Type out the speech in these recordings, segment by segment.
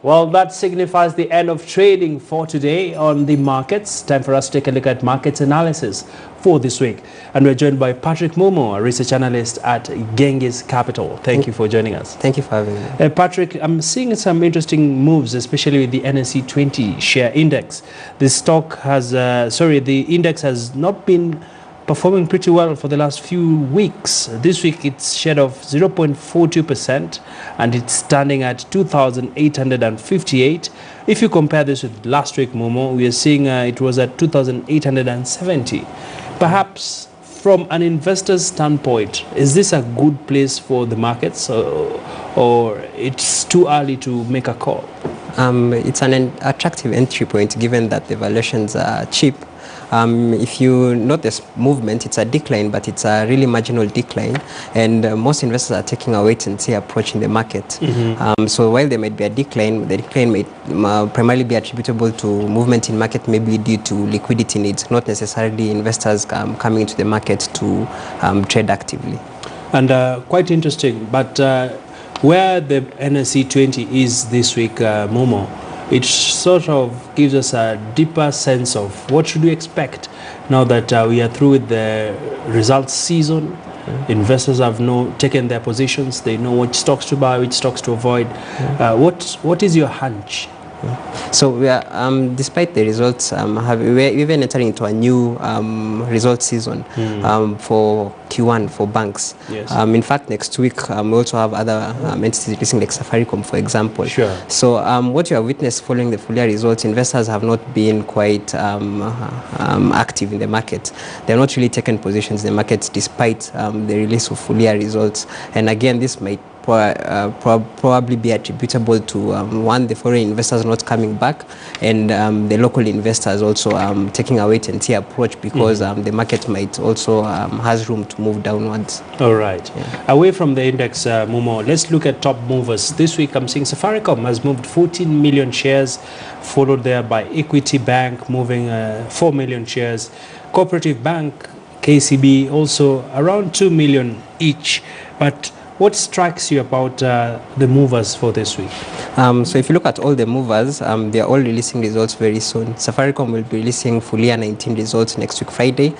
Well, that signifies the end of trading for today on the markets. Time for us to take a look at markets analysis for this week. And we're joined by Patrick Momo, a research analyst at Genghis Capital. Thank you for joining us. Thank you for having me. Patrick, I'm seeing some interesting moves, especially with the NSE 20 share index. The stock has, the index has not been performing pretty well for the last few weeks. This week it's shed of 0.42% and it's standing at 2,858. If you compare this with last week, Momo, we are seeing it was at 2,870. Perhaps from an investor's standpoint, is this a good place for the markets, or it's too early to make a call? It's an attractive entry point given that the valuations are cheap. If you notice movement, it's a decline, but it's a really marginal decline, and most investors are taking a wait-and-see approach in the market. So while there might be a decline, the decline might primarily be attributable to movement in market, maybe due to liquidity needs, not necessarily investors coming into the market to trade actively. And quite interesting, but where the NSE 20 is this week, Momo, it sort of gives us a deeper sense of what should we expect now that we are through with the results season. Investors have taken their positions. They know which stocks to buy, which stocks to avoid. What is your hunch? So we are, despite the results, we're even entering into a new results season for Q1 for banks. Yes. In fact, next week we also have other entities releasing, like Safaricom, for example. Sure. So what you have witnessed following the full year results, investors have not been quite active in the market. They have not really taken positions in the market despite the release of full year results. And again, this might probably be attributable to one, the foreign investors not coming back, and the local investors also taking a wait-and-see approach, because the market might also has room to move downwards. All right. Yeah. Away from the index, Momo, let's look at top movers. This week I'm seeing Safaricom has moved 14 million shares, followed there by Equity Bank moving 4 million shares, Cooperative Bank, KCB also around 2 million each. But what strikes you about the movers for this week? So if you look at all the movers, they are all releasing results very soon. Safaricom will be releasing full year 19 results next week, Friday.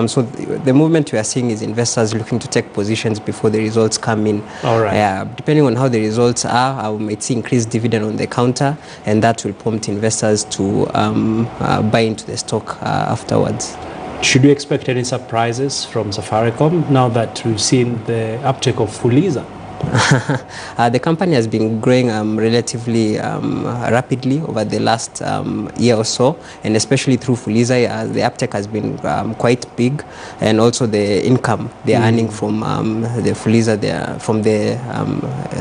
So the movement we are seeing is investors looking to take positions before the results come in. All right. Depending on how the results are, we might see increased dividend on the counter, and that will prompt investors to buy into the stock afterwards. Should we expect any surprises from Safaricom now that we've seen the uptake of Fuliza? The company has been growing relatively rapidly over the last year or so, and especially through Fuliza, the uptake has been quite big, and also the income they are earning from the Fuliza, from the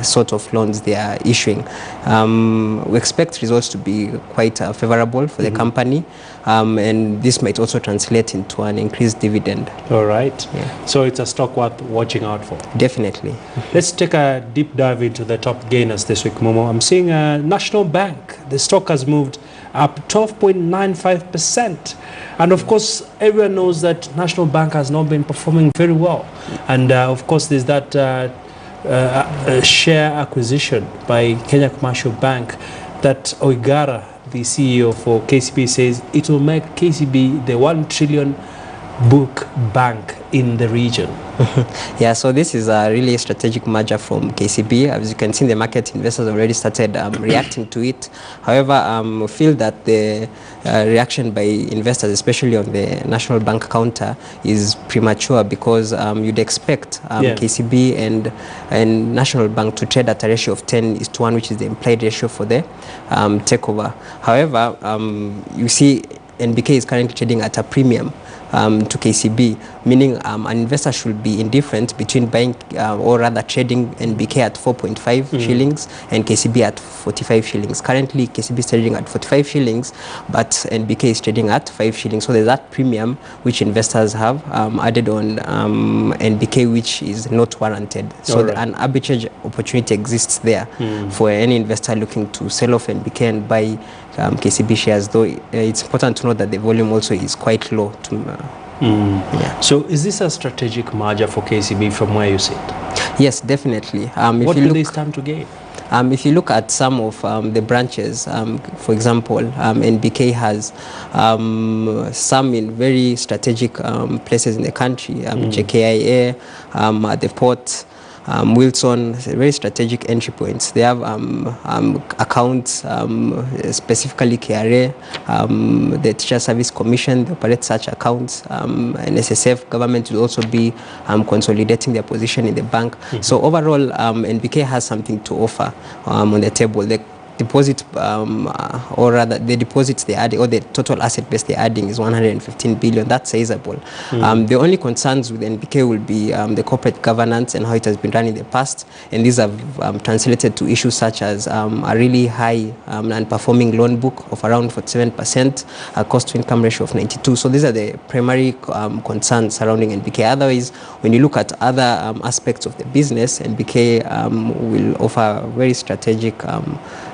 sort of loans they are issuing. We expect results to be quite favorable for the company, and this might also translate into an increased dividend. All right. Yeah. So it's a stock worth watching out for. Definitely. Let's take a deep dive into the top gainers this week, Momo. I'm seeing National Bank. The stock has moved up 12.95%. And of course, everyone knows that National Bank has not been performing very well. And of course, there's that share acquisition by Kenya Commercial Bank that Oigara, the CEO for KCB, says it will make KCB the 1 trillion book bank in the region. Yeah, so this is a really strategic merger from KCB. As you can see in the market, investors already started reacting to it. However, we feel that the reaction by investors, especially on the National Bank counter, is premature, because you'd expect KCB and National Bank to trade at a ratio of 10:1, which is the implied ratio for the takeover. However, you see NBK is currently trading at a premium to KCB, meaning an investor should be indifferent between buying or rather trading NBK at 4.5 shillings and KCB at 45 shillings. Currently, KCB is trading at 45 shillings, but NBK is trading at 5 shillings. So there's that premium which investors have added on NBK, which is not warranted. So an arbitrage opportunity exists there for any investor looking to sell off NBK and buy KCB shares, though it's important to note that the volume also is quite low. Yeah. So is this a strategic merger for KCB from where you sit? Yes, definitely. What do they stand to gain? If you look at some of the branches, for example, NBK has some in very strategic places in the country, JKIA, at the port, Wilson, very strategic entry points. They have accounts, specifically KRA, the Teacher Service Commission, they operate such accounts, and SSF government will also be consolidating their position in the bank. So overall, NBK has something to offer on the table. The deposit, or rather the deposits they add, or the total asset base they're adding is 115 billion. That's sizable. The only concerns with NBK will be the corporate governance and how it has been run in the past, and these have translated to issues such as a really high non-performing loan book of around 47%, a cost-to-income ratio of 92. So these are the primary concerns surrounding NBK. Otherwise, when you look at other aspects of the business, NBK will offer very strategic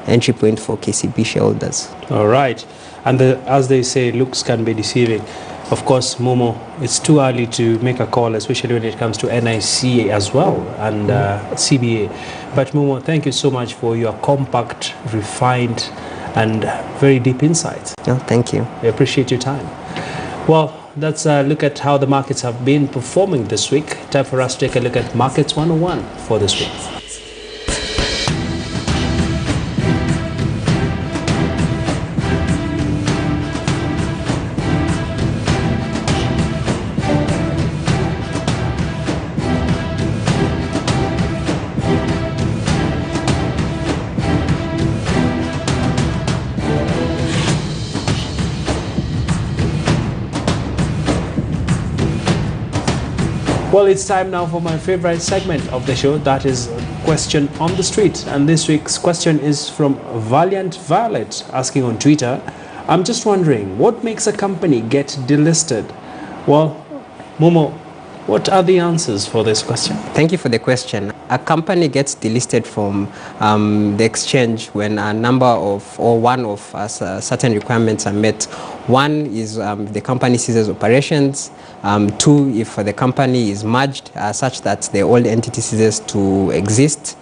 entry point for KCB shareholders. All right. And as they say, looks can be deceiving. Of course, Momo, it's too early to make a call, especially when it comes to NIC as well and CBA. But Momo, thank you so much for your compact, refined, and very deep insights. No, thank you. We appreciate your time. Well, let's look at how the markets have been performing this week. Time for us to take a look at Markets 101 for this week. Well, it's time now for my favorite segment of the show, that is Question on the Street. And this week's question is from Valiant Violet, asking on Twitter, I'm just wondering, what makes a company get delisted? Well, Momo, what are the answers for this question? Thank you for the question. A company gets delisted from the exchange when a number of, or one of certain requirements are met. One is the company ceases operations. Two, if the company is merged such that the old entity ceases to exist.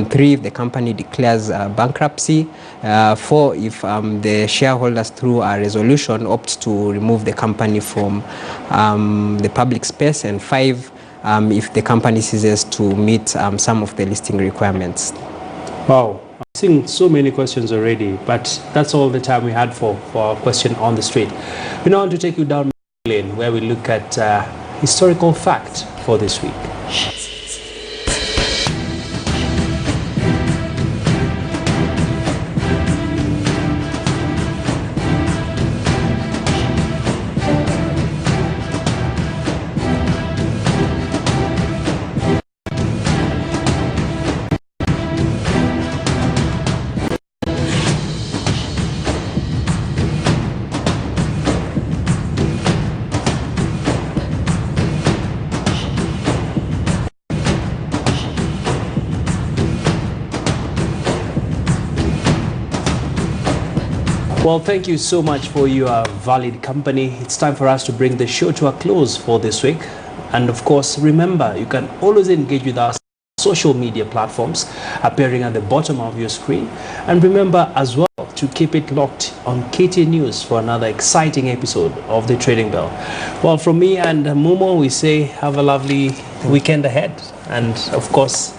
Three, if the company declares bankruptcy. Four, if the shareholders through a resolution opt to remove the company from the public space. And five, if the company ceases to meet some of the listing requirements. Wow, I'm seeing so many questions already, but that's all the time we had for our question on the street. We now want to take you down lane where we look at historical fact for this week. Well, thank you so much for your valid company. It's time for us to bring the show to a close for this week. And of course, remember, you can always engage with us on social media platforms appearing at the bottom of your screen. And remember as well to keep it locked on KT News for another exciting episode of the Trading Bell. Well, from me and Momo, we say have a lovely weekend ahead. And of course,